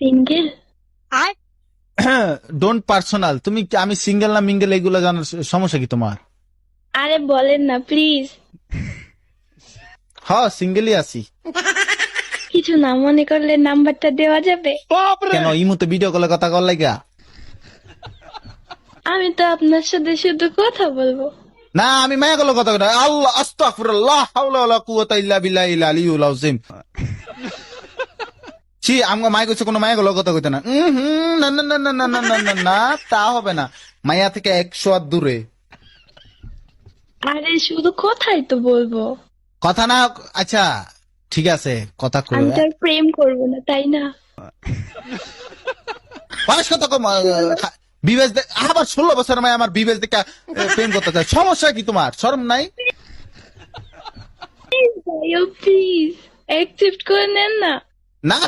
Single? Don't personal. তুমি আমি single না মিঙ্গেল এগুলো জানার সমস্যা কি তোমার? আরে বলেন না প্লিজ। হ্যাঁ সিঙ্গেলই আছি। কিছু না মনে করলে নাম্বারটা দেওয়া যাবে? কেন ইমুতে ভিডিও কলে কথা কর লাগা? আমি তো আপনার সাথে শুধু কথা বলবো। না আমি মায়া কলে কথা কই। আল্লাহ আস্তাগফিরুল্লাহ হাওলা ওয়ালা কুওয়াতা ইল্লা বিল্লাহিল আলিয়্যুল আযীম। ছি আমগো মায়া কইছে কোনো মায়া কলে কথা কইতে না। না না না না না না না না না তা হবে না। মায়া থেকে 100 হাত দূরে। আরে শুধু কথাই তো বলবো। কথা না আচ্ছা ঠিক আছে কথা কই। আমি তো আর প্রেম করবো না, তাই না? বয়স কত কম বিবেচ আবার 16 বছর মায় আমার বিবেচ দেখে প্রেম করতে চায়। সমস্যা কি তোমার? শরম নাই? প্লিজ ভাইও প্লিজ অ্যাকসেপ্ট করে নেন না। না